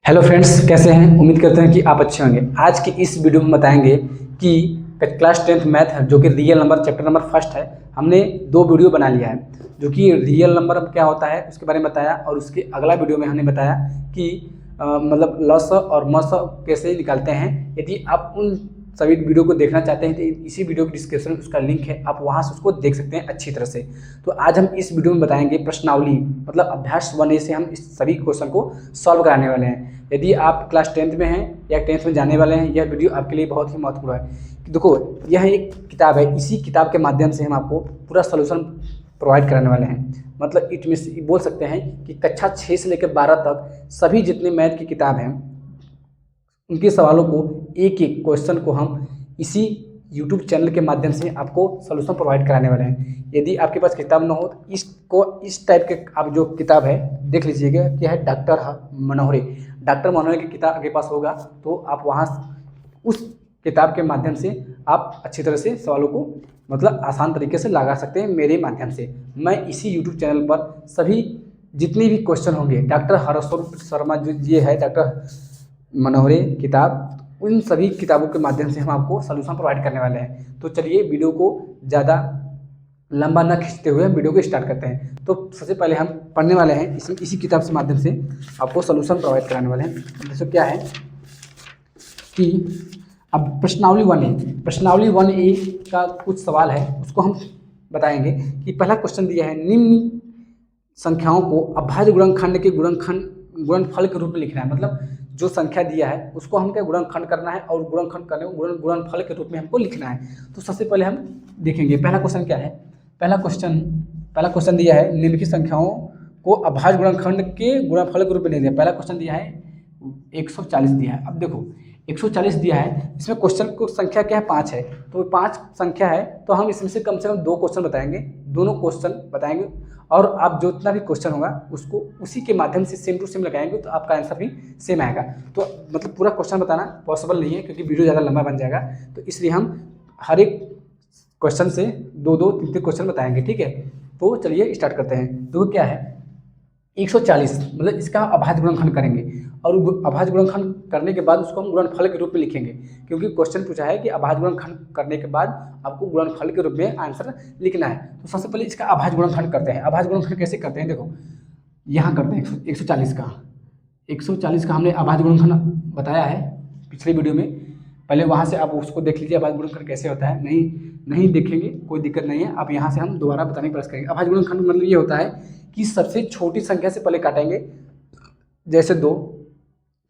Hello friends, कैसे हैं। उम्मीद करते हैं कि आप अच्छे होंगे। आज की इस वीडियो में बताएंगे कि क्लास 10th मैथ है जो कि real number chapter number first है। हमने दो वीडियो बना लिया है जो कि रियल नंबर क्या होता है उसके बारे में बताया, और उसके अगला वीडियो में हमने बताया कि मतलब लस और मस कैसे निकालते हैं। यदि आप उन सभी वीडियो को देखना चाहते हैं तो इसी वीडियो के डिस्क्रिप्शन में उसका लिंक है, आप वहां से उसको देख सकते हैं अच्छी तरह से। तो आज हम इस वीडियो में बताएंगे प्रश्नावली, मतलब अभ्यास 1A से हम इस सभी क्वेश्चन को सॉल्व कराने वाले हैं। यदि आप क्लास 10th में हैं या 10th में जाने वाले हैं, यह वीडियो आपके लिए बहुत ही महत्वपूर्ण है। देखो, यह एक किताब है, इसी किताब के माध्यम से हम आपको पूरा सोल्यूशन प्रोवाइड कराने वाले हैं। मतलब इट मीन बोल सकते हैं कि कक्षा 6 से लेकर 12 तक सभी जितने मैथ की किताब हैं उनके सवालों को एक एक क्वेश्चन को हम इसी यूट्यूब चैनल के माध्यम से आपको सोल्यूशन प्रोवाइड कराने वाले हैं। यदि आपके पास किताब ना हो तो इसको इस टाइप के आप जो किताब है देख लीजिएगा, क्या है, डॉक्टर मनोहरे की किताब आपके पास होगा तो आप वहाँ उस किताब के माध्यम से आप अच्छी तरह से सवालों को मतलब आसान तरीके से लगा सकते हैं। मेरे माध्यम से मैं इसी यूट्यूब चैनल पर सभी जितने भी क्वेश्चन होंगे, डॉक्टर हरस्वरूप शर्मा जो ये है डॉक्टर मनोहरे किताब, उन सभी किताबों के माध्यम से हम आपको सॉल्यूशन प्रोवाइड करने वाले हैं। तो चलिए वीडियो को ज़्यादा लंबा न खींचते हुए वीडियो को स्टार्ट करते हैं। तो सबसे पहले हम पढ़ने वाले हैं इसी किताब से माध्यम से आपको सॉल्यूशन प्रोवाइड कराने वाले हैं। जैसे क्या है कि अब प्रश्नावली 1A का कुछ सवाल है, उसको हम बताएंगे कि पहला क्वेश्चन दिया है, निम्न संख्याओं को अभाज्य गुणनखंड के गुणनफल के रूप में लिखना है। मतलब जो संख्या दिया है उसको हम क्या गुणनखंड करना है और गुणनखंड करने को गुणनफल के रूप में हमको लिखना है। तो सबसे पहले हम देखेंगे पहला क्वेश्चन क्या है। पहला क्वेश्चन दिया है, निम्नलिखित संख्याओं को अभाज्य गुणनखंड के गुणनफल के रूप में नहीं दिया। पहला क्वेश्चन दिया है 140 दिया है। अब देखो 140 दिया है, इसमें क्वेश्चन को संख्या क्या है, 5 है। तो 5 संख्या है तो हम इसमें से कम दो क्वेश्चन बताएंगे, दोनों क्वेश्चन बताएंगे, और आप जो जितना भी क्वेश्चन होगा उसको उसी के माध्यम से सेम टू सेम लगाएंगे तो आपका आंसर भी सेम आएगा। तो मतलब पूरा क्वेश्चन बताना पॉसिबल नहीं है क्योंकि वीडियो ज़्यादा लंबा बन जाएगा। तो इसलिए हम हर एक क्वेश्चन से दो दो तीन तीन क्वेश्चन बताएंगे, ठीक है। तो चलिए स्टार्ट करते हैं। तो क्या है 140, मतलब इसका अभाज्य गुणनखंड करेंगे, और अभाज्य गुणनखंड करने के बाद उसको हम गुणनफल के रूप में लिखेंगे, क्योंकि क्वेश्चन पूछा है कि अभाज्य गुणनखंड करने के बाद आपको गुणनफल के रूप में आंसर लिखना है। तो सबसे पहले इसका अभाज्य गुणनखंड करते हैं। अभाज्य गुणनखंड कैसे करते हैं, देखो यहाँ करते हैं 140 का हमने अभाज्य गुणनखंड बताया है पिछले वीडियो में। पहले वहाँ से आप उसको देख लीजिए अभाज्य गुणनखंड कैसे होता है। नहीं देखेंगे कोई दिक्कत नहीं है, अब यहाँ से हम दोबारा बताने की प्रयास करेंगे। अभाज्य गुणनखंड मतलब ये होता है कि सबसे छोटी संख्या से पहले काटेंगे, जैसे 2,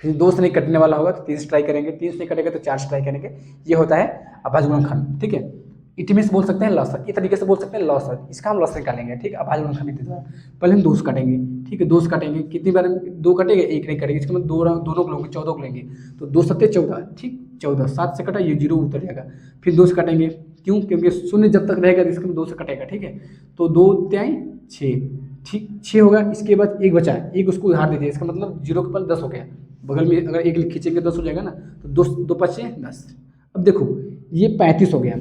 फिर 2 से नहीं कटने वाला होगा तो 3 से ट्राई करेंगे, 3 से नहीं कटेगा तो 4 से ट्राई करेंगे। ये होता है अभाज्य गुणनखंड, ठीक है। इटमीन से बोल सकते हैं लॉसर, इस तरीके से बोल सकते हैं लॉसर, इसका हम लॉस निकालेंगे, ठीक है। अभाज्य गुणनखंड के द्वारा पहले हम 2 से काटेंगे, ठीक है। 2 से काटेंगे, कितनी बार 2 कटेगा, एक नहीं कटेगा, इसका मतलब दोनों को लेंगे, 14 को लेंगे। तो 2 सत्ते 14, ठीक, 14, 7 से कटा ये 0 उतर जाएगा। फिर 2 से काटेंगे, क्यों, क्योंकि शून्य जब तक रहेगा तो इसका 2 से कटेगा, ठीक है। तो 2 त्याई 6, ठीक, 6 होगा। इसके बाद एक बचा है, एक उसको उधार दे दिया, इसका मतलब 0 के पास 10 हो गया। बगल में अगर एक खींचेंगे 10 हो जाएगा ना, तो 2 पचे 10। अब देखो ये 35 हो गया।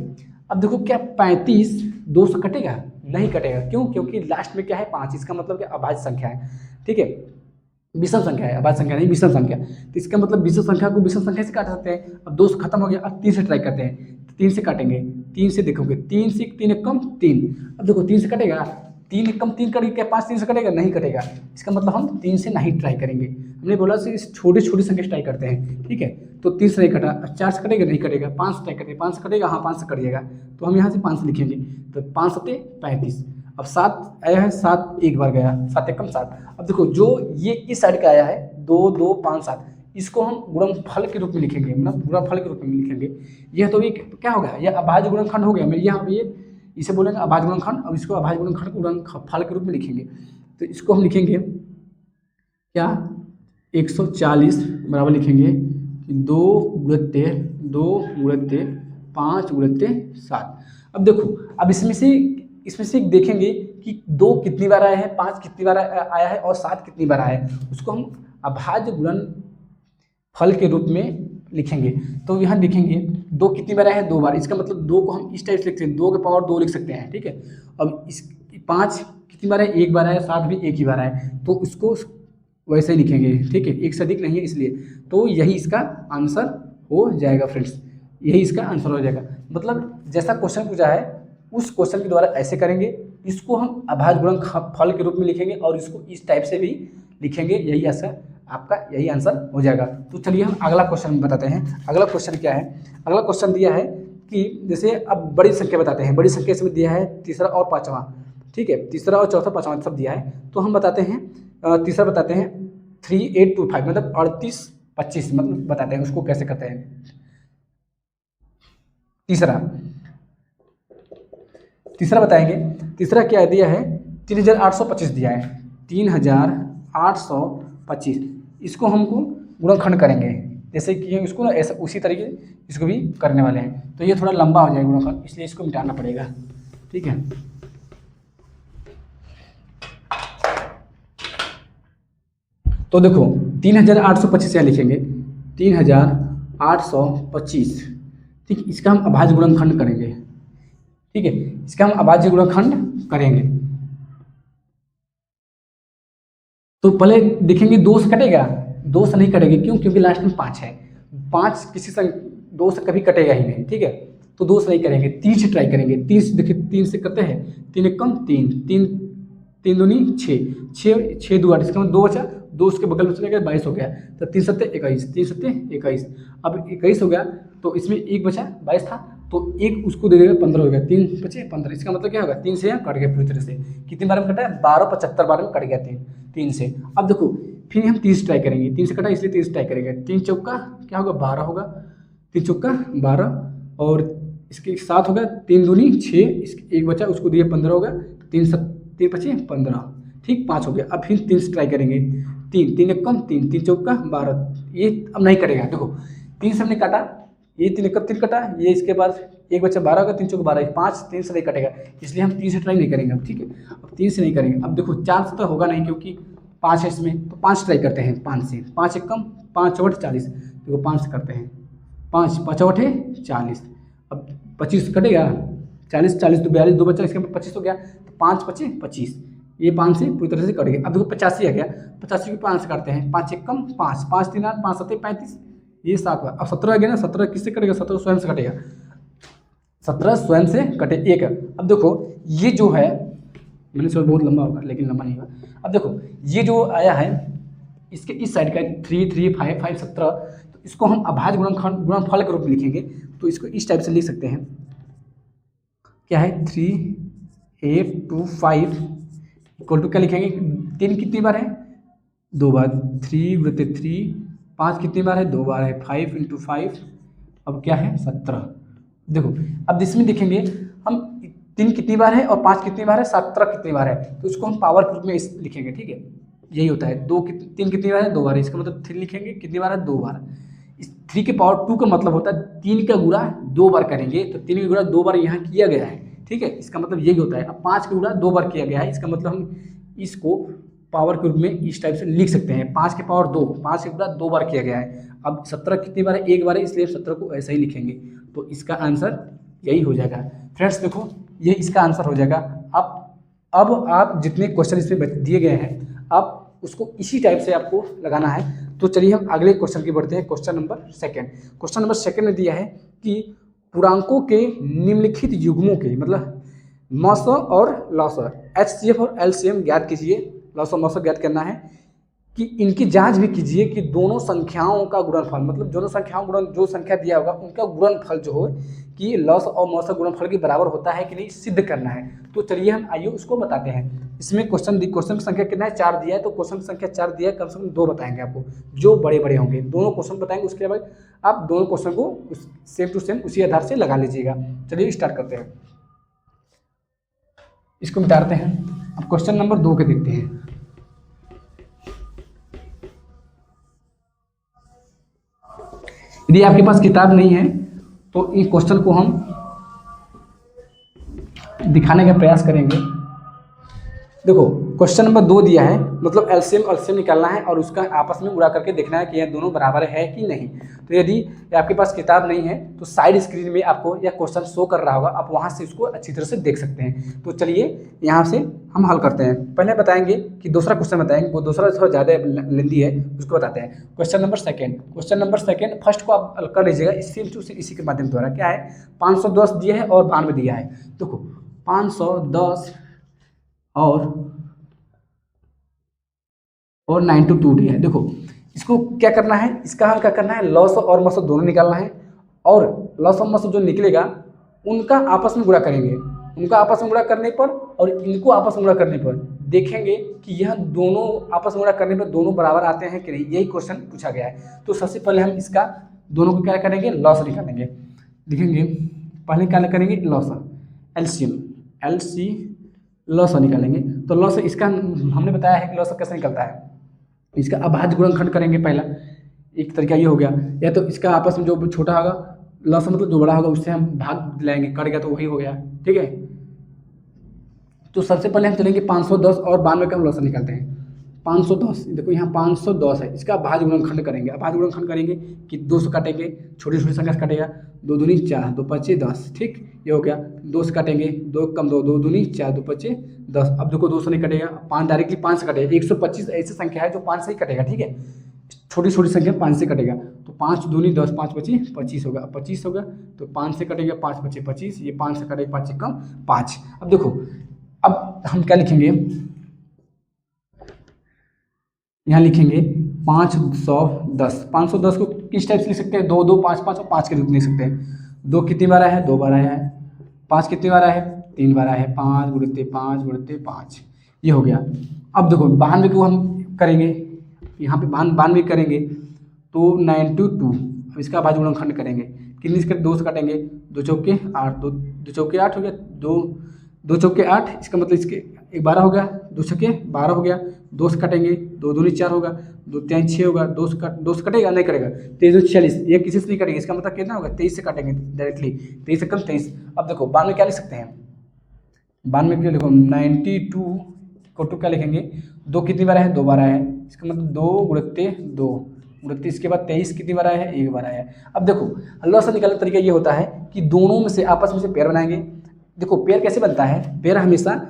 अब देखो क्या 35 2 से कटेगा, नहीं कटेगा, क्यों, क्योंकि लास्ट में क्या है 5, इसका मतलब क्या अभाज्य संख्या है, ठीक है, विषम संख्या है, अभाज्य संख्या नहीं विषम संख्या। तो इसका मतलब विषम संख्या को विषम संख्या से काट सकते हैं। अब 2 से खत्म हो गया, अब 3 से ट्राई करते हैं। 3 से काटेंगे, 3 से देखोगे, 3 से 3 एक कम 3। अब देखो 3 से कटेगा, 3 एक कम 3 कटेगा क्या, 5 3 से कटेगा, नहीं कटेगा। इसका मतलब हम 3 से नहीं ट्राई करेंगे। हमने बोला से इस छोटी छोटी संख्या से ट्राई करते हैं, ठीक है। तो 3 से नहीं कटा, 4 से कटेगा, नहीं कटेगा, 5 से ट्राई करते हैं, 5 से कटेगा, हाँ 5 से कट जाएगा। तो हम यहाँ से 5 से लिखेंगे, तो 5 सत्ते 35। अब 7 आया है, 7 एक बार गया, 7 एक कम 7। अब देखो जो ये इस साइड का आया है 2 2 5 7, इसको हम गुणनफल के रूप में लिखेंगे, मतलब गुणनफल के रूप में लिखेंगे। यह तो एक क्या हो गया, यह अभाज्य गुणनखंड हो गया मेरे यहाँ पे, ये इसे बोलेंगे अभाज्य गुणनखंड। अब इसको अभाज्य गुणनखंड को गुणनफल के रूप में लिखेंगे। तो इसको हम लिखेंगे क्या, 140 बराबर लिखेंगे कि 2 गुणित्ते 5 गुणित्ते 7। अब देखो, अब इसमें से देखेंगे कि 2 कितनी बार आया है, 5 कितनी बार आया है और 7 कितनी बार आया है, उसको हम अभाज्य गुणनफल के रूप में लिखेंगे। तो यहाँ लिखेंगे 2 कितनी बार आया है, 2 बार, इसका मतलब 2 को हम इस टाइप से लिखते हैं, 2 के पावर 2 लिख सकते हैं, ठीक है। अब इस 5 कितनी बार है, एक बार आया, 7 भी एक ही बार आया, तो इसको वैसे ही लिखेंगे, ठीक है, एक से अधिक नहीं है इसलिए। तो यही इसका आंसर हो जाएगा फ्रेंड्स, यही इसका आंसर हो जाएगा। मतलब जैसा क्वेश्चन पूछा है उस क्वेश्चन के द्वारा ऐसे करेंगे, इसको हम अभाज्य गुणनफल फल के रूप में लिखेंगे और इसको इस टाइप से भी लिखेंगे, यही आंसर आपका, यही आंसर हो जाएगा। तो चलिए हम अगला क्वेश्चन बताते हैं। अगला क्वेश्चन क्या है? अगला क्वेश्चन दिया है कि जैसे अब बड़ी संख्या बताते हैं, बड़ी संख्या इसमें दिया है तीसरा और पाँचवा, ठीक है, तीसरा और चौथा पाँचवा सब दिया है। तो हम बताते हैं तीसरा बताते हैं 3825 मतलब 3825 मतलब बताते हैं उसको कैसे करते हैं। तीसरा बताएंगे। तीसरा क्या दिया है? 3825 दिया है, 3825। इसको हमको गुणनखंड करेंगे, जैसे कि हम इसको ना ऐसा उसी तरीके इसको भी करने वाले हैं। तो ये थोड़ा लंबा हो जाएगा गुणनखंड, इसलिए इसको मिटाना पड़ेगा, ठीक है। तो देखो 3825 यहाँ लिखेंगे, 3825, ठीक। इसका हम अभाज्य गुणनखंड करेंगे, ठीक है, इसका हम अभाज्य गुणनखंड करेंगे। तो पहले देखेंगे 2 से कटेगा, 2 से नहीं कटेगा, क्यों? क्योंकि लास्ट में 5 है, 5 किसी से 2 से कभी कटेगा ही नहीं, ठीक है। तो 2 से नहीं करेंगे, 3 से ट्राई करेंगे। 3 से देखिए, 3 से करते हैं, 3 एक कम 3, 3 3 दूनी 6, 6 2 8, इसका मतलब 2 बचा, 2 उसके बगल में चला गया, 22 हो गया। तो 3 सत्ते 21, 3 सत्ते 21, अब 21 हो गया, तो इसमें एक बचा, 22 था, तो एक उसको दे देगा, 15 हो गया, 3 बचे 15। इसका मतलब क्या होगा? 3 से यहाँ कट गया पूरी तरह से। कितनी बार में कटा है? 1275 बार में कट गया 3 से। अब देखो फिर हम 3 से ट्राई करेंगे, 3 से कटा इसलिए 3 से ट्राई करेंगे। 3 चौका क्या होगा? 12 होगा, 3 चौका 12, और इसके 7 होगा, 3 दूनी 6, इसके एक बचा उसको दिए 15 होगा, 3 बचे 15, ठीक, 5 हो गया। अब फिर 3 से ट्राई करेंगे, 3 एक कम 3, 3 चौका 12, ये अब नहीं कटेगा। देखो 3 से हमने काटा, ये 3 एक 3 कटा, ये इसके बाद एक बच्चा 12 का, 3 चौका 12, 5, 3 से नहीं कटेगा, इसलिए हम 3 से ट्राई नहीं करेंगे अब, ठीक है। अब 3 से नहीं करेंगे। अब देखो 4 से तो होगा नहीं क्योंकि 5 है इसमें, तो 5 ट्राई करते हैं, 5 से, 5 एक कम 5 चौट 40, देखो 5 से करते हैं, 5 5 है 40, अब 25 कटेगा, 40 40 तो 42, 2 बच्चा, इसके 25 हो गया, तो 5 बचे 25, ये 5 से पूरी तरह से कट गया। अब देखो 85 आ गया, 85 को 5 से करते हैं, 5 एक कम 5, 5 3 8, 5 7 35, ये 7 हुआ। अब 17 आ गया ना, 17 किससे कटेगा? 17 स्वयं से कटेगा, 17 स्वयं से कटे एक। अब देखो ये जो है, मैंने सोचा बहुत लंबा होगा लेकिन लंबा नहीं हुआ। अब देखो ये जो आया है इसके इस साइड का 3 3 5 5 17, तो इसको हम अभाज्य गुणनफल के रूप में लिखेंगे। तो इसको इस टाइप से लिख सकते हैं, क्या है? 3825 इक्वल टू क्या लिखेंगे? 3 कितनी बार है? 2 बार, 3 गुणित 3, 5 कितनी बार है? 2 बार है, 5 × 5, अब क्या है? 17। देखो अब इसमें देखेंगे हम 3 कितनी बार है और 5 कितनी बार है, 17 कितनी बार है, तो इसको हम पावर के रूप में लिखेंगे, ठीक है। यही होता है, 3 कितनी बार है? 2 बार है, इसका मतलब 3 लिखेंगे, कितनी बार है? 2 बार। इस 3 के पावर 2 का मतलब होता है 3 का गुणा 2 बार करेंगे, तो 3 का गुणा 2 बार यहाँ किया गया है, ठीक है, इसका मतलब यही होता है। अब 5 का गुणा 2 बार किया गया है, इसका मतलब हम इसको पावर के रूप में इस टाइप से लिख सकते हैं, 5 के पावर 2, 5 के गुणा 2 बार किया गया है। अब 17 कितनी बार है? 1 बार है, इसलिए 17 को ऐसा ही लिखेंगे, तो इसका आंसर यही हो जाएगा। फ्रेंड्स देखो ये इसका आंसर हो जाएगा। अब आप जितने क्वेश्चन इसमें दिए गए हैं, आप उसको इसी टाइप से आपको लगाना है। तो चलिए हम अगले क्वेश्चन की बढ़ते हैं, क्वेश्चन नंबर 2। क्वेश्चन नंबर 2 में दिया है कि पूर्णांकों के निम्नलिखित युग्मों के, मतलब मौसा और लौसा, HCF और LCM ज्ञात कीजिए। लौसा मौसा ज्ञात करना है कि इनकी जांच भी कीजिए कि दोनों संख्याओं का गुणनफल, मतलब दोनों संख्याओं जो संख्या दिया होगा उनका गुणनफल जो हो कि लौस और मौसा गुणनफल के बराबर होता है कि नहीं, सिद्ध करना है। तो चलिए हम आइए उसको बताते हैं। इसमें क्वेश्चन की संख्या कितना है? 4 दिया है, तो क्वेश्चन की संख्या 4 दिया है, कम से कम 2 बताएंगे आपको, जो बड़े बड़े होंगे, दोनों क्वेश्चन बताएंगे, उसके बाद आप दोनों क्वेश्चन को सेम टू सेम उसी आधार से लगा लीजिएगा। चलिए स्टार्ट करते हैं, इसको मिटाते हैं। अब क्वेश्चन नंबर 2 के देखते हैं। यदि आपके पास किताब नहीं है तो इस क्वेश्चन को हम दिखाने का प्रयास करेंगे। देखो क्वेश्चन नंबर 2 दिया है, मतलब एलसीएम एलसीएम निकालना है और उसका आपस में गुणा करके देखना है कि यह दोनों बराबर है कि नहीं। तो यदि आपके पास किताब नहीं है तो साइड स्क्रीन में आपको यह क्वेश्चन शो कर रहा होगा, आप वहां से उसको अच्छी तरह से देख सकते हैं। तो चलिए यहाँ से हम हल करते हैं। पहले बताएंगे कि दूसरा क्वेश्चन बताएंगे, वो दूसरा थोड़ा ज़्यादा लेंदी है, उसको बताते हैं। क्वेश्चन नंबर सेकेंड फर्स्ट को आप कर लीजिएगा इसी के माध्यम द्वारा। क्या है, 510 दिया है और 92 दिया है। देखो 510 और 92 दिया है। देखो इसको क्या करना है, इसका हल क्या करना है, लॉस और मसो दोनों निकालना है, और लॉस और मसो जो निकलेगा उनका आपस में गुणा करेंगे। उनका आपस में गुणा करने पर और इनको आपस में गुणा करने पर देखेंगे कि यह दोनों आपस में गुणा करने पर दोनों बराबर आते हैं कि नहीं, यही क्वेश्चन पूछा गया है। तो सबसे पहले हम इसका दोनों को क्या करेंगे, लॉस निकालेंगे। देखेंगे पहले क्या करेंगे, लॉस एलसी लॉस निकालेंगे। तो लॉस इसका हमने बताया है कि लॉस कैसे निकलता है, इसका अभाज्य गुणनखंड करेंगे। पहला एक तरीका ये हो गया, या तो इसका आपस में जो छोटा होगा लॉस मतलब जो बड़ा होगा उससे हम भाग लाएंगे, कट गया तो वही हो गया। ठीक है, तो सबसे पहले हम चलेंगे 510 और 92 का हम लॉस निकालते हैं। 510 देखो यहाँ 510 है, इसका भाज्य गुणनखंड करेंगे। अभाज्य गुणनखंड करेंगे कि 2 से काटेंगे, छोटी छोटी संख्या से काटेगा, 2 दूनी 4, 2 पच्चे 10। ठीक, ये हो गया। 2 से काटेंगे, 2 कम 2, 2 दूनी 4, 2 पच्चे 10। अब देखो 2 से नहीं कटेगा, 5 डायरेक्टली 5 से कटेगा। 125 ऐसी संख्या है जो 5 से ही कटेगा। ठीक है, छोटी छोटी संख्या 5 से कटेगा। तो 5 दूनी 10, 5 पच्ची 25 होगा, 25 होगा। तो 5 से कटेगा, 5 पच्चे 25, ये 5 से कटेगा, 5 से कम 5। अब देखो अब हम क्या लिखेंगे, यहाँ लिखेंगे 510। 510 को किस टाइप से लिख सकते हैं, 2 2 5 5 और 5 के रूप में लिख सकते हैं। 2 कितनी बार आया है, 2 बार आया है। 5 कितनी बार आया है, 3 बार आया है। 5 गुणित 5 गुणित 5, ये हो गया। अब देखो 92 को हम करेंगे, यहाँ पे 92 करेंगे तो 92। अब इसका भाज्य गुणनखंड करेंगे, कितनी इसके 2 से काटेंगे, 2 चौके 8, 2 चौके 8 हो गया, 2 चौके 8, इसका मतलब इसके 12 हो गया, 2 छक्के 12 हो गया। 2 से काटेंगे, 2 दूनी 4 होगा, 2 3 6 होगा, 2 से कटेगा नहीं करेगा, 23 2 46, ये किसी से नहीं कटेगा। इसका मतलब कितना होगा, 23 से काटेंगे डायरेक्टली, 23 से कम 23। अब देखो 92 क्या लिख सकते हैं, 92 के लिए देखो 92 को टू क्या लिखेंगे, 2 कितनी बार आया है, 2 बार आया है। इसका मतलब 2 गुणित्ते 2 गुणित्ते, इसके बाद 23 कितनी बार आया है, 1 बार आया है। अब देखो अल्लाह से निकालने का तरीका ये होता है कि दोनों में से आपस में से पेयर बनाएंगे। देखो पेयर कैसे बनता है, पेयर हमेशा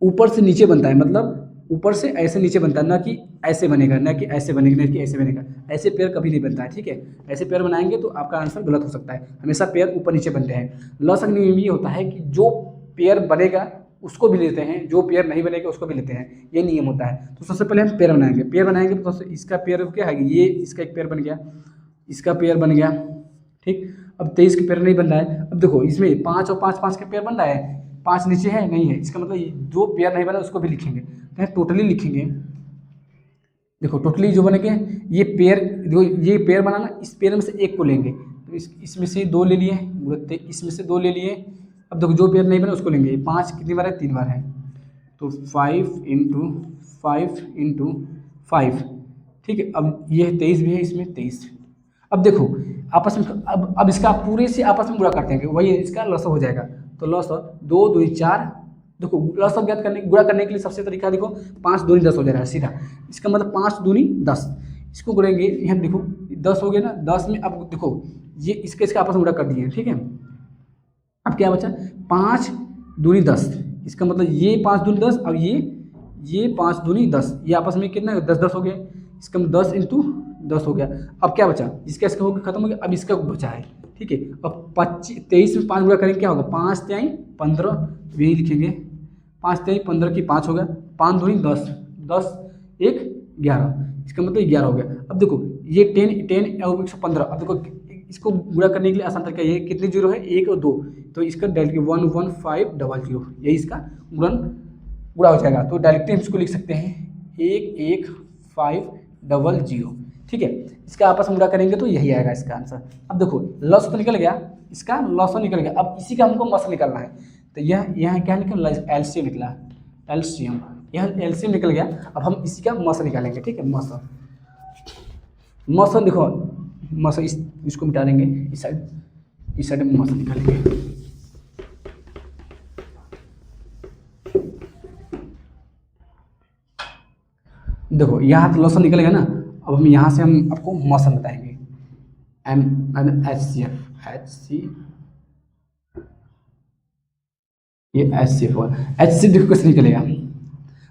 ऊपर से नीचे बनता है, मतलब ऊपर से ऐसे नीचे बनता है, ना कि ऐसे बनेगा, ना कि ऐसे बनेगा, ना कि ऐसे बनेगा। ऐसे पेयर कभी नहीं बनता है। ठीक है, ऐसे पेयर बनाएंगे तो आपका आंसर गलत हो सकता है। हमेशा पेयर ऊपर नीचे बनते हैं। लॉस नियम ये होता है कि जो पेयर बनेगा उसको भी लेते हैं, जो पेयर नहीं बनेगा उसको भी लेते हैं, ये नियम होता है। तो सबसे पहले हम पेयर बनाएंगे तो इसका पेयर क्या है, ये इसका एक पेयर बन गया, इसका पेयर बन गया। ठीक, अब 23 के पेयर नहीं बन रहा है। अब देखो इसमें 5 और 5 5 के पेयर बन रहा है, 5 नीचे है नहीं है, इसका मतलब जो पेयर नहीं बना उसको भी लिखेंगे। तो टोटली लिखेंगे, देखो टोटली जो बनेंगे ये पेयर, देखो ये पेयर बनाना, इस पेयर में से एक को लेंगे, तो इसमें से 2 ले लिए, इसमें से 2 ले लिए। अब देखो जो पेयर नहीं बना उसको लेंगे। 5 कितनी बार है, 3 बार है, तो 5 इंटू 5। ठीक है, अब ये 23 भी है, इसमें 23। अब देखो आपस में अब इसका पूरे से आपस में गुणा करते हैं, वही इसका लॉस हो जाएगा। तो लॉस 2 2 4। देखो लॉस ज्ञात करने गुणा करने के लिए सबसे तरीका देखो, 5 दूनी 10 हो जा रहा है सीधा। इसका मतलब 5 दूनी 10, इसको गुणेंगे। यहाँ देखो 10 हो गया ना, 10 में अब देखो ये इसका आपस में गुणा कर दिए। ठीक है, अब क्या बचा, 5 दूनी 10, इसका मतलब ये 5 दूनी 10, अब ये 5 दूनी 10, ये आपस में कितना 10 10 हो गया। इसका 10 इंटू 10 हो गया। अब क्या बचा, इसका हो गया खत्म हो गया, अब इसका बचा है। ठीक है, अब 23 में 5 गुणा करेंगे, क्या होगा, 5 3 15, यही लिखेंगे। 5 3 15 की 5 हो गया, 5 दूनी 10, 10 1 11, इसका मतलब 11 हो गया। अब देखो ये 10 और 115। अब देखो इसको गुणा करने के लिए आसान तरीका ये, कितने जीरो है, 1 और 2, तो इसका डायरेक्टली 11500, यही इसका गुणा हो जाएगा। तो डायरेक्टली हम इसको लिख सकते हैं 11500। ठीक है, इसका आपस में गुणा करेंगे तो यही आएगा इसका आंसर। अब देखो लॉस तो निकल गया, इसका लॉस तो निकल गया। अब इसी का हमको मस निकालना है, तो यह यहाँ क्या निकला, एलसीएम निकला, एलसीएम, यह एलसीएम निकल गया। अब हम इसी का मस निकालेंगे। ठीक है, मस देखो मस इसको मिटा देंगे, इस साइड में मस निकालेंगे। देखो यहाँ तो लॉस निकलेगा ना। अब हम यहाँ से हम आपको मौसम बताएंगे। HCF ये HCF हुआ। HCF देखो कैसे निकलेगा।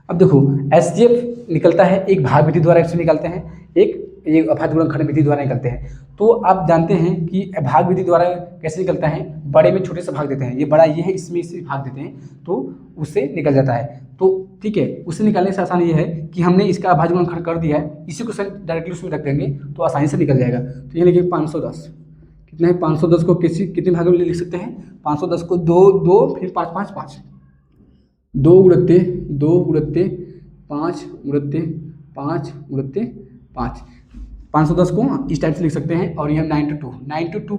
अब देखो HCF निकलता है एक भाग विधि द्वारा इससे निकालते हैं, एक अभाज्य गुणनखंड विधि द्वारा निकलते हैं। तो आप जानते हैं कि भाग विधि द्वारा कैसे निकलता है, बड़े में छोटे से भाग देते हैं, ये बड़ा ये है इसमें इसे भाग देते हैं तो उससे निकल जाता है। तो ठीक है, उससे निकालने से आसान ये है कि हमने इसका अभाज्य गुणनखंड कर दिया है, इसी क्वेश्चन डायरेक्टली उसमें रख देंगे तो आसानी से निकल जाएगा। तो ये लिखिए 510 कितना है, 510 को कितने भागों में लिख सकते हैं, 510 को 2 फिर 5 5 5 2 गुणित्ते 2 गुणित्ते 5 गुणित्ते 5 गुणित्ते 5। 510 को इस टाइप से लिख सकते हैं। और यह 9 को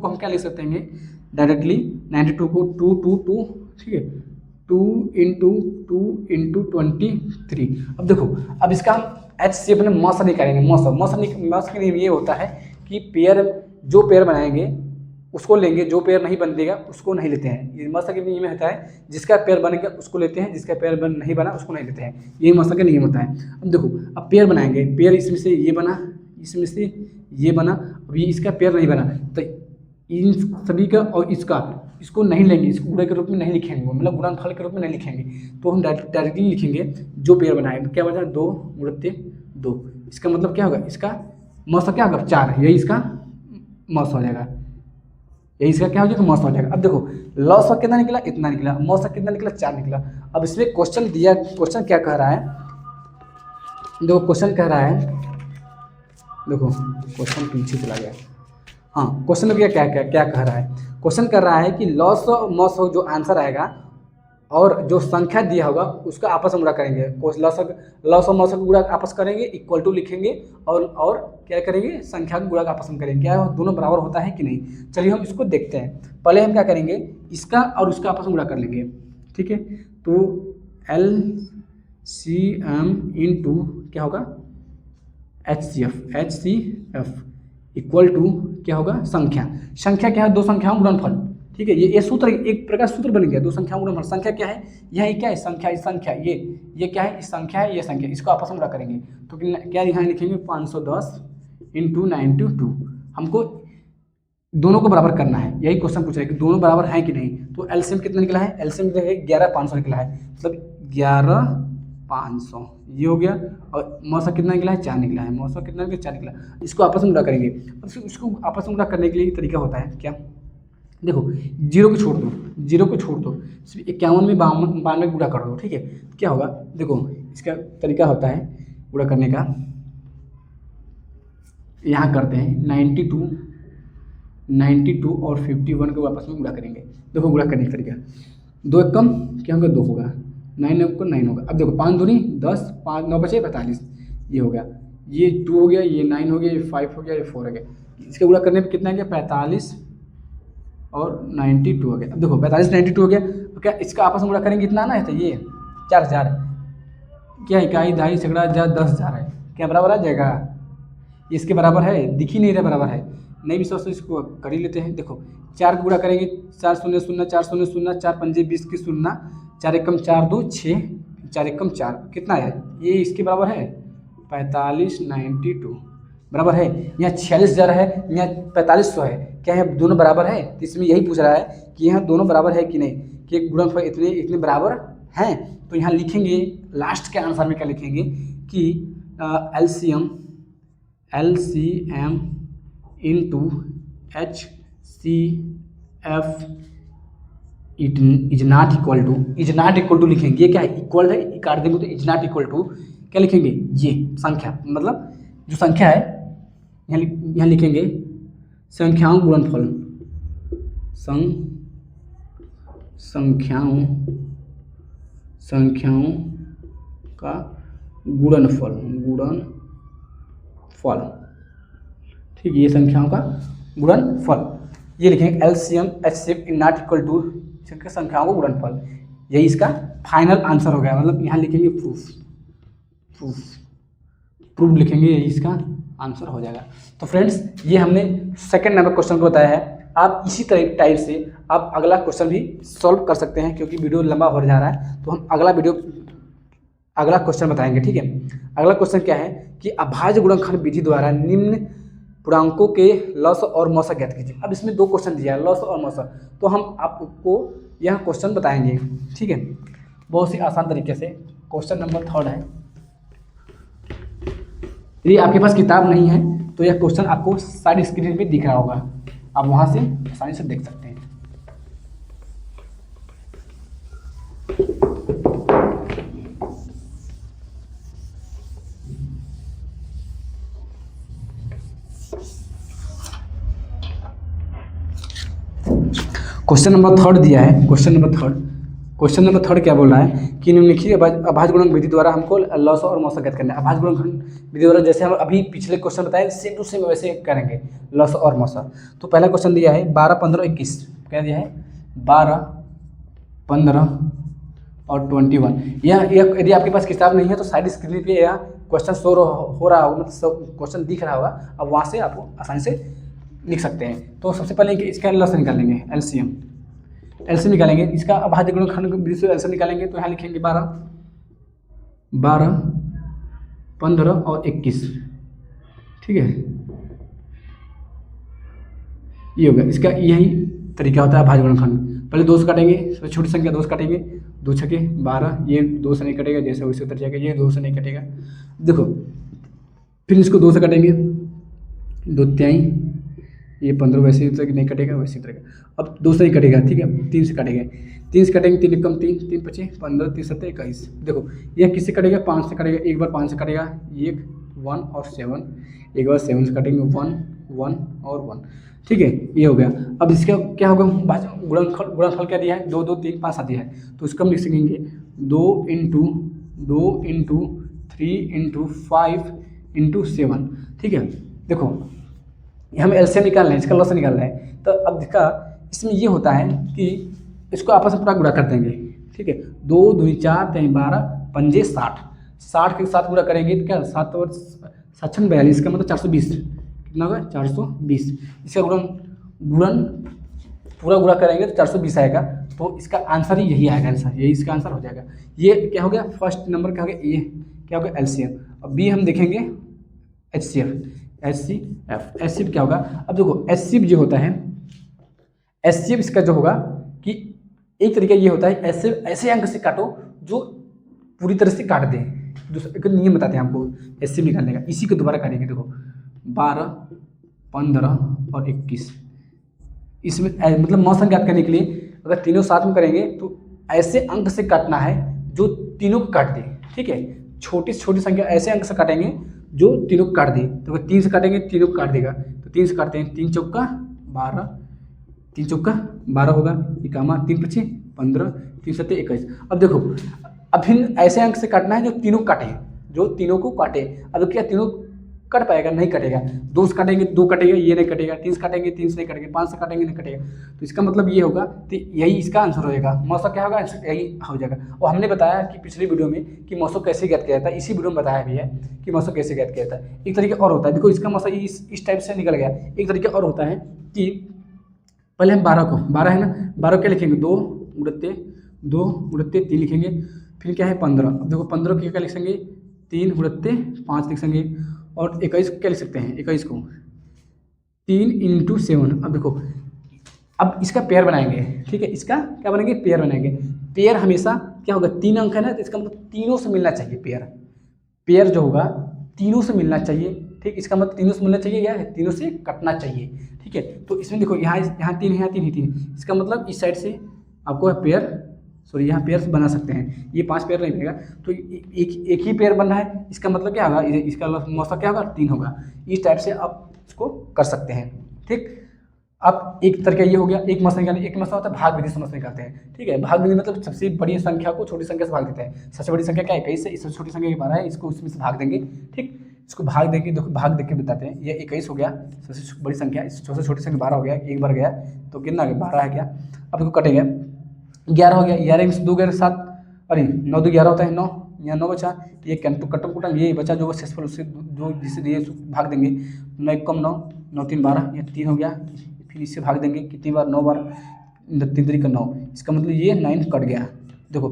हम क्या लिख सकते हैं डायरेक्टली, 92 को 2 2 2 ठीक है, 2 × 23। अब देखो, अब इसका हम HCF में मौसम निकालेंगे। मौसम का नियम ये होता है कि जो पेयर बनाएंगे उसको लेंगे, जो पेयर नहीं बनेगा उसको नहीं लेते हैं। ये मौसम का नियम होता है, जिसका पेयर बनेगा उसको लेते हैं, जिसका पेयर नहीं बना उसको नहीं लेते हैं। यही मौसम का नियम होता है। अब देखो, अब पेयर बनाएंगे, पेयर इसमें से ये बना, इसमें से ये बना, अब ये इसका पेयर नहीं बना, तो इन सभी का और इसको नहीं लेंगे, इसको गुणा के रूप में नहीं लिखेंगे, मतलब गुणनफल के रूप में नहीं लिखेंगे। तो हम डायरेक्टली लिखेंगे जो पेयर बनाए, क्या बचा 2 गुणित्ते 2। इसका मतलब क्या होगा, इसका मौसम क्या होगा 4, यही इसका मौसम हो जाएगा, यही इसका क्या हो जाएगा मौसम हो जाएगा। अब देखो लॉस कितना निकला, इतना निकला, मौसम कितना निकला 4 निकला। अब इसमें क्वेश्चन दिया, क्वेश्चन क्या कह रहा है, देखो क्वेश्चन कह रहा है, देखो क्वेश्चन पीछे चला गया। हाँ, क्वेश्चन में क्या कह रहा है, क्वेश्चन कर रहा है कि लॉस और मॉस जो आंसर आएगा और जो संख्या दिया होगा उसका आपस में गुणा करेंगे। लॉस और मॉस का गुणा आपस करेंगे, इक्वल टू लिखेंगे और क्या करेंगे, संख्या का गुणा आपस में करेंगे। क्या दोनों बराबर होता है कि नहीं, चलिए हम इसको देखते हैं। पहले हम क्या करेंगे, इसका और उसका आपस में गुणा कर लेंगे, ठीक है। तो LCM इंटू क्या होगा HCF इक्वल टू क्या होगा, संख्या क्या है, दो संख्याओं गुणनफल, ठीक है। ये सूत्र एक प्रकार सूत्र बन गया, दो संख्याओं गुणनफल। संख्या क्या है, यह क्या है, संख्या ये क्या है, इस संख्या है, ये संख्या, इसको आपस में गुणा करेंगे। तो क्या यहाँ लिखेंगे 510 × 92। हमको दोनों को बराबर करना है, यही क्वेश्चन पूछ रहा है कि दोनों बराबर हैं कि नहीं। तो एलसीएम कितना निकला है, एलसीएम 11500 निकला है, मतलब 11500 ये हो गया। और मौसा कितना निकला है, 4 निकला है, मौसा कितना निकला 4 निकला। इसको आपस में गुणा करेंगे। इसको आपस में गुणा करने के लिए तरीका होता है क्या, देखो 0 को छोड़ दो, 0 को छोड़ दो, 51 में 92 गुणा कर दो, ठीक है। क्या होगा, देखो इसका तरीका होता है गुणा करने का, यहाँ करते हैं 92 और 51 को आपस में गुणा करेंगे। देखो गुणा करने का तरीका, 2 एक कम क्या होगा, 2 होगा, 9 को 9 होगा। अब देखो 5 दूनी 10, 5 9 बचे 45, ये हो गया, ये 2 हो गया, ये 9 हो गया, ये 5 हो गया, ये 4 हो गया। इसके गुणा करने पर कितना गया, 45 और 92 हो गया। अब देखो 45 92 हो गया, तो क्या इसका आपस में गुणा करेंगे कितना ना है, तो ये 4000 क्या, इकाई दहाई सैकड़ा हजार 10,000 है, क्या बराबर आ जाएगा, इसके बराबर है, दिख ही नहीं रहा बराबर है, नहीं विश्वास तो इसको कर ही लेते हैं। देखो 4 को गुणा करेंगे, 4 0 0 4 0 0 4 5 20 की 0, 4 एकम 4 2 6, 4 एकम 4 कितना है, ये इसके बराबर है 45 92 बराबर है। यहाँ 46,000 है, यहाँ 4500 है, क्या है दोनों बराबर है। तो इसमें यही पूछ रहा है कि यहाँ दोनों बराबर है कि नहीं, कि गुणनफल इतने बराबर हैं। तो यहाँ लिखेंगे लास्ट के आंसर में क्या लिखेंगे कि LCM into HCF is not equal to लिखेंगे। ये क्या है, इक्वल है, काट देंगे तो इज नॉट इक्वल टू क्या लिखेंगे, ये संख्या, मतलब जो संख्या है यहाँ लिखेंगे संख्याओं गुणनफल, संख्याओं का गुणनफल, ठीक है, ये संख्याओं का गुणनफल ये लिखेंगे। LCM HCF is not equal to संख्याओं का गुणनफल, यही इसका फाइनल आंसर हो गया। मतलब यहाँ लिखेंगे प्रूफ लिखेंगे, यही इसका आंसर हो जाएगा। तो फ्रेंड्स ये हमने सेकंड नंबर क्वेश्चन को बताया है। आप इसी तरह टाइप से आप अगला क्वेश्चन भी सॉल्व कर सकते हैं, क्योंकि वीडियो लंबा हो जा रहा है। तो हम अगला वीडियो अगला क्वेश्चन बताएंगे। ठीक है, अगला क्वेश्चन क्या है कि अभाज्य गुणनखंड विधि द्वारा निम्न पूर्णांकों के लस और मौसा ज्ञात कीजिए। अब इसमें दो क्वेश्चन दिया है, लस और मौसा, तो हम आपको यह क्वेश्चन बताएंगे। ठीक है, बहुत ही आसान तरीके से। क्वेश्चन नंबर 3 है। यदि आपके पास किताब नहीं है तो यह क्वेश्चन आपको साइड स्क्रीन पे दिख रहा होगा, आप वहां से आसानी से देख सकते हैं। क्वेश्चन नंबर 3 दिया है। क्वेश्चन नंबर थर्ड क्या बोल रहा है कि निम्नलिखित अभाज्य गुणन विधि द्वारा हमको लॉस और मौसा ज्ञात करना है। अभाज्य गुणन विधि द्वारा जैसे हम अभी पिछले क्वेश्चन बताए सेम टू सेम वैसे करेंगे लॉस और मौसा। तो पहला क्वेश्चन दिया है 12, 15, 21। क्या दिया है? 12, 15 और 21। यह यदि आपके पास किताब नहीं है तो साइड स्क्रीन पे यह क्वेश्चन शो हो रहा होगा, मतलब क्वेश्चन दिख रहा होगा। अब वहाँ से आपको आसानी से लिख सकते हैं। तो सबसे पहले इसका लॉस निकालेंगे, एलसीएम निकालेंगे। इसका अभाज्य गुणनखंड विधि से एलसीएम निकालेंगे तो यहाँ लिखेंगे 12, 15 और 21। ठीक है, ये होगा इसका, यही तरीका होता है अभाज्य गुणनखंड। पहले 2 से काटेंगे, सबसे छोटी संख्या 2 से काटेंगे, 2 छके 12, ये 2 से नहीं कटेगा, जैसे वैसे उतर जाएगा, ये 2 से नहीं कटेगा। देखो फिर इसको 2 से काटेंगे, 2 तिहाई, ये 15 वैसे ही नहीं कटेगा, वैसे ही कटेगा। अब 2 से ही कटेगा, ठीक है, 3 से काटेंगे, 3 से काटेंगे, 3 कम 3, 3 पचे 15, 3 7 21। देखो यह किससे कटेगा? 5 से कटेगा, एक बार 5 से कटेगा, 1 1 और 7, एक बार 7 से काटेंगे, 1 1 और 1। ठीक है, ये हो गया। अब इसका क्या होगा? गुणनफल क्या दिया है? 2 2 3 5 7 दिया है, तो इसका हम लिख सकेंगे 2 इंटू 3 इंटू 5 इंटू 7। ठीक है, देखो हम एलसीएम निकालना है, इसका लॉस निकालना है। तो अब इसमें ये होता है कि इसको आपस में पूरा गुणा कर देंगे। ठीक है, 2 2 4 3 12 पंजे 60, 60 के साथ गुणा करेंगे तो क्या 7 और 7 42, इसका मतलब 420। कितना होगा? 420। इसका गुणन पूरा गुणा करेंगे तो 420 आएगा। तो इसका आंसर ही यही आएगा, आंसर यही इसका आंसर हो जाएगा। ये क्या हो गया? फर्स्ट नंबर क्या हो गया? ये क्या हो गया? एलसीएम। अब बी हम देखेंगे एचसीएफ क्या होगा? अब देखो एचसीएफ जो होता है, एचसीएफ इसका जो होगा कि एक तरीका ये होता है ऐसे अंक से काटो जो पूरी तरह से काट दे। दूसरा नियम बताते हैं हमको एचसीएफ निकालने का, इसी को दोबारा करेंगे। देखो 12, 15 और 21, इसमें मतलब मौसम ज्ञात करने के लिए अगर तीनों साथ में करेंगे तो ऐसे अंक से काटना है जो तीनों को काट दे। ठीक है, छोटी से छोटी संख्या ऐसे अंक से काटेंगे जो तीनों को काट दे। तो अगर 3 से काटेंगे तीनों को काट देगा, तो 3 से काटते हैं, 3 चौका 12, 3 चौका 12 होगा, इकामा 3 पचे 15, 3 सत्ते 21। अब देखो अब फिर ऐसे अंक से काटना है जो तीनों को काटे। अब क्या तीनों कट पाएगा? नहीं कटेगा। 2 से काटेंगे 2 कटेगा, ये नहीं कटेगा। 3 से काटेंगे 3 से नहीं कटेगा, 5 से काटेंगे नहीं कटेगा। तो इसका मतलब ये होगा, तो यही इसका आंसर हो जाएगा। मौसा क्या होगा? यही हो जाएगा। और हमने बताया कि पिछली वीडियो में कि मौसम कैसे ज्ञात किया जाता है, इसी वीडियो में बताया भी है कि मौसम कैसे ज्ञात किया जाता है। एक तरीका और होता है, देखो इसका मौसम इस टाइप से निकल गया। एक तरीका और होता है कि पहले हम 12 है ना, 12 क्या लिखेंगे? 2 गुणित्ते 3 लिखेंगे। फिर क्या है? 15। अब देखो 15 क्या लिखेंगे? 3 गुणित्ते 5 लिखेंगे। और 21 क्या लिख सकते हैं? 21 को 3 इंटू 7। अब देखो अब इसका पेयर बनाएंगे। ठीक है, इसका क्या बनाएंगे? पेयर बनाएंगे। पेयर हमेशा क्या होगा? 3 अंक है ना, तो इसका मतलब तीनों से मिलना चाहिए। पेयर जो होगा तीनों से मिलना चाहिए। ठीक, इसका मतलब तीनों से मिलना चाहिए या तीनों से कटना चाहिए। ठीक है, तो इसमें देखो यहाँ 3 है, यहाँ 3 ही 3, इसका मतलब इस साइड से आपको यहाँ पेयर बना सकते हैं। ये 5 पेयर नहीं बनेगा, तो एक ही पेयर बनना है। इसका मतलब क्या होगा? इसका मौसा क्या होगा? 3 होगा। इस टाइप से आप इसको कर सकते हैं। ठीक, अब एक तरीका ये हो गया, एक मौसा निकालने। एक मौसा होता है भाग विधि से मौसा निकालते हैं। ठीक है, भाग विधि मतलब सबसे बड़ी संख्या को छोटी संख्या से भाग देता है। सबसे बड़ी संख्या क्या है? 21 है, इससे छोटी संख्या 12 है, इसको उसमें से भाग देंगे। ठीक, इसको भाग देंगे, देखो भाग देख के बताते हैं। ये 21 हो गया सबसे बड़ी संख्या, सबसे छोटी संख्या 12 हो गया, एक बार गया तो कितना आ गया? 12 है क्या? अब इसको कटेगा, 11 हो गया, 11 में से 2 गए 7, अरे 9 2 11 होता है, 9 यहाँ 9 बचा। ये कटम कुटम ये बचा जो सक्सेसफुल, उससे जो जिससे दिए भाग देंगे। 9 1 कम 9, 9 3 12, ये 3 हो गया। फिर इससे भाग देंगे कितनी बार? 9 बार, 3 3 का 9। इसका मतलब ये 9 कट गया। देखो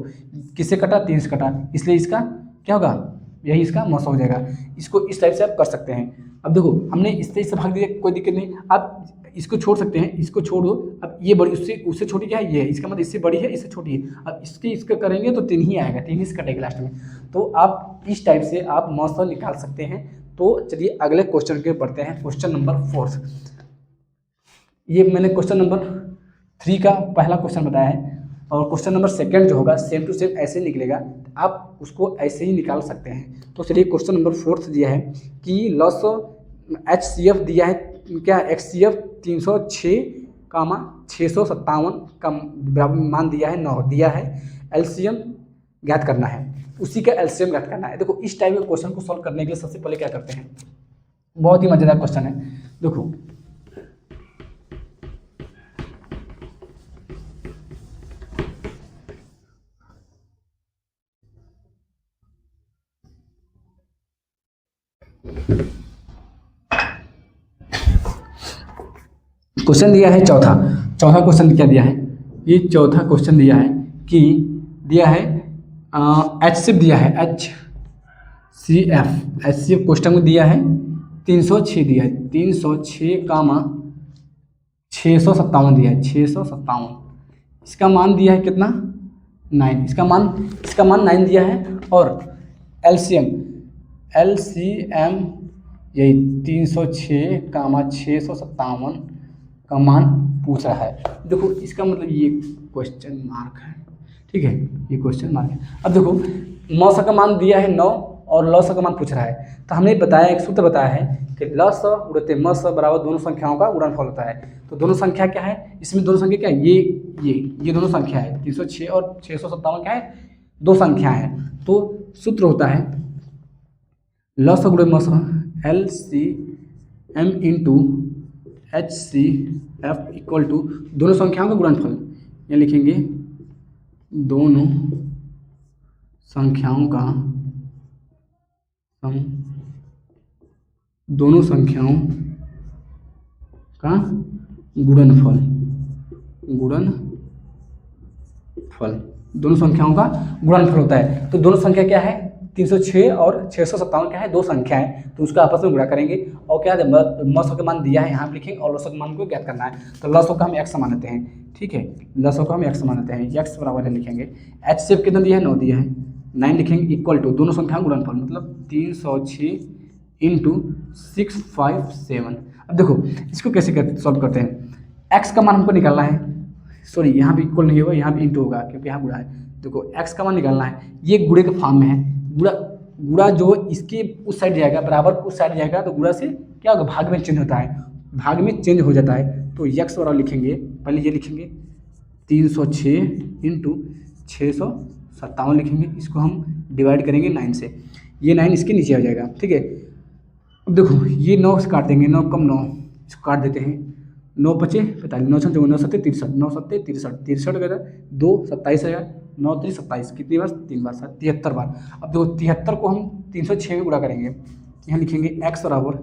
किससे कटा? 3 से कटा, इसलिए इसका क्या होगा, यही इसका मौसा हो जाएगा। इसको इस टाइप से आप कर सकते हैं। अब देखो हमने इससे भाग दिया, कोई दिक्कत नहीं, आप इसको छोड़ सकते हैं, इसको छोड़ दो। अब ये बड़ी उससे छोटी क्या है, ये है, इसका मतलब इससे बड़ी है, इससे छोटी है। अब इसका करेंगे तो 3 ही आएगा, 3 ही से कटेगा लास्ट में। तो आप इस टाइप से आप मौसा निकाल सकते हैं। तो चलिए अगले क्वेश्चन के बढ़ते हैं, क्वेश्चन नंबर 4। ये मैंने क्वेश्चन नंबर 3 का पहला क्वेश्चन बताया है, और क्वेश्चन नंबर 2 जो होगा सेम टू सेम ऐसे ही निकलेगा, आप उसको ऐसे ही निकाल सकते हैं। तो चलिए क्वेश्चन नंबर 4 दिया है कि लॉस HCF दिया है, क्या HCF 306, 657 का मान दिया है 9 दिया है, एलसीएम ज्ञात करना है, उसी का एलसीएम ज्ञात करना है। देखो इस टाइप के क्वेश्चन को सॉल्व करने के लिए सबसे पहले क्या करते हैं, बहुत ही मजेदार क्वेश्चन है। देखो क्वेश्चन दिया है चौथा क्वेश्चन क्या दिया है, ये चौथा क्वेश्चन दिया है कि दिया है HCF दिया है, HCF क्वेश्चन में दिया है 306 दिया है, 306 कामा 657 दिया है, 657, इसका मान दिया है कितना 9, इसका मान 9 दिया है। और एलसीएम यही 306 कामा 657 का मान पूछ रहा है। देखो इसका मतलब ये क्वेश्चन मार्क है, ठीक है, ये क्वेश्चन मार्क है। अब देखो मौसा का मान दिया है 9 और लॉस का मान पूछ रहा है, तो हमने बताया, एक सूत्र बताया है कि लॉस गुणित मस बराबर दोनों संख्याओं का गुणनफल होता है। तो दोनों संख्या क्या है, इसमें दोनों संख्या क्या है, ये दोनों संख्या है, 306 और 657 क्या है, दो संख्या है। तो सूत्र होता है लॉस गुणित मस LCM into HCF equal to दोनों संख्याओं का गुणनफल, ये लिखेंगे दोनों संख्याओं का गुणनफल, दोनों संख्याओं का गुणनफल होता है। तो दोनों संख्या क्या है, 306 और 657 क्या है, दो संख्या है, तो उसका आपस में गुणा करेंगे। और क्या है, मौसों का मान दिया है यहाँ पे लिखेंगे, और लॉसों के मान को ज्ञात करना है। तो लॉसों का हम x मान लेते हैं, ठीक है, लॉसों का हम x मान लेते हैं, x बराबर है लिखेंगे, HCF कितना दिया है 9 दिया है, 9 लिखेंगे इक्वल टू दोनों संख्याओं का गुणनफल, मतलब 306 इंटू 657। अब देखो इसको कैसे सॉल्व करते हैं, x का मान हमको निकालना है, सॉरी यहाँ पे इक्वल नहीं होगा, यहाँ पे इंटू होगा क्योंकि यहाँ गुणा है। देखो x का मान निकालना है, ये गुणे के फॉर्म में है, गुणा जो इसके उस साइड जाएगा बराबर उस साइड जाएगा, तो गुणा से क्या होगा, भाग में चेंज होता है, भाग में चेंज हो जाता है। तो x बराबर लिखेंगे, पहले ये लिखेंगे 306 इंटू 657 लिखेंगे, इसको हम डिवाइड करेंगे 9 से, ये 9 इसके नीचे आ जाएगा, ठीक है। अब देखो ये 9 से काट देंगे, 9 कम 9, इसको काट देते हैं, 9 पचे 45, 9 छः 9 सत्ते 63, 9 सत्ते 63 वगैरह 2 27 हज़ार, 9 3 27, कितनी बार 3 बार 73 बार। अब देखो 73 को हम 306 में गुणा करेंगे, यहाँ लिखेंगे x बराबर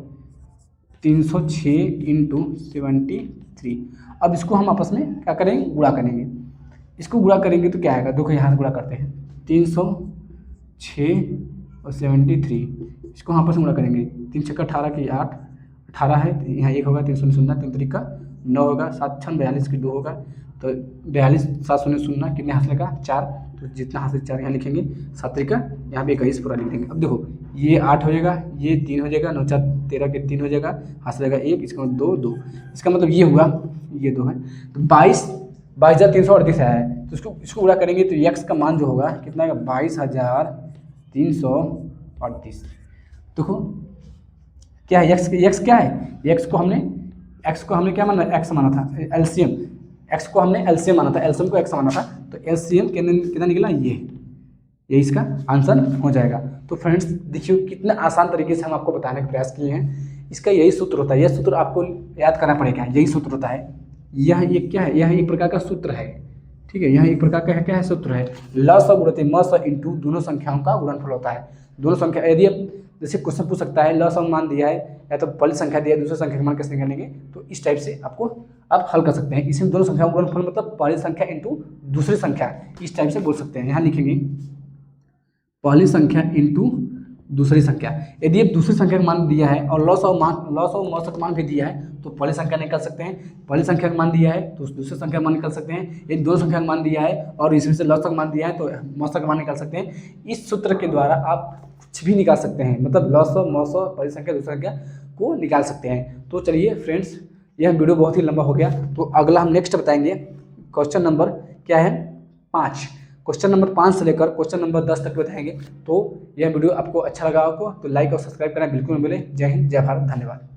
306 इंटू 73। अब इसको हम आपस में क्या करेंगे, गुणा करेंगे, इसको गुणा करेंगे तो क्या आएगा, देखो यहाँ से गुणा करते हैं, 306 और 73, इसको हम आपस में गुणा करेंगे, 3 छक्का 18 की 8, 18 है, यहाँ 1 होगा, 3 शून्य शून्य, 3 तरीका 9 होगा, 7 छन 42 की 2 होगा, तो 42 7 शून्य शून्य कितने हाथ लगा 4, तो जितना हाथ से 4 यहाँ लिखेंगे, 7 तरीका यहाँ पे 21 पूरा लिख देंगे। अब देखो ये 8 हो जाएगा, ये 3 हो जाएगा, 9 4 13 के 3 हो जाएगा, हाथ से लगा 1, इसका मतलब 2 2, इसका मतलब ये हुआ, ये 2 है, तो 22,338 आया है। तो इसको गुणा करेंगे तो x का मान जो होगा कितना है, 22,338। देखो क्या है, x क्या है, x को हमने क्या माना, x माना था, एलसीएम, x को हमने एलसीएम माना था, एलसीएम को x माना था, तो एलसीएम कितना निकला, ये इसका आंसर हो जाएगा। तो फ्रेंड्स देखिए कितने आसान तरीके से हम आपको बताने का प्रयास किए हैं, इसका यही सूत्र होता है, यह सूत्र आपको याद करना पड़ेगा, यही सूत्र होता है, यह एक क्या है, यह एक प्रकार का सूत्र है, ठीक है, यह एक प्रकार का क्या है, सूत्र है, लॉस गुणित मस इंटू दोनों संख्याओं का गुणनफल होता है। दोनों संख्या, यदि जैसे क्वेश्चन पूछ सकता है लॉस मान दिया है या तो पहली संख्या दिया है, दूसरी संख्या का मान कैसे निकालेंगे, तो इस टाइप से आपको आप हल कर सकते हैं। इसमें दोनों संख्याओं का गुणनफल मतलब पहली संख्या इंटू दूसरी संख्या, इस टाइप से बोल सकते हैं। यहाँ लिखेंगे पहली संख्या इंटू दूसरी संख्या। यदि अब दूसरी संख्या का मान दिया है और लॉस ऑफ मौसक मान भी दिया है तो पहली संख्या निकाल सकते हैं, पहली संख्या का मान दिया है तो दूसरी संख्या का मान निकाल सकते हैं। यदि दो संख्या का मान दिया है और इसमें से लॉस का मान दिया है तो मौसक का मान निकाल सकते हैं। इस सूत्र के द्वारा आप कुछ भी निकाल सकते हैं, मतलब लॉस ऑफ मौसक पहली संख्या दूसरी संख्या को निकाल सकते हैं। तो चलिए फ्रेंड्स, यह वीडियो बहुत ही लंबा हो गया, तो अगला हम नेक्स्ट बताएंगे क्वेश्चन नंबर क्या है 5। क्वेश्चन नंबर 5 से लेकर क्वेश्चन नंबर 10 तक बताएंगे। तो यह वीडियो आपको अच्छा लगा हो तो लाइक और सब्सक्राइब करना बिल्कुल न भूलें। जय हिंद, जय भारत, धन्यवाद।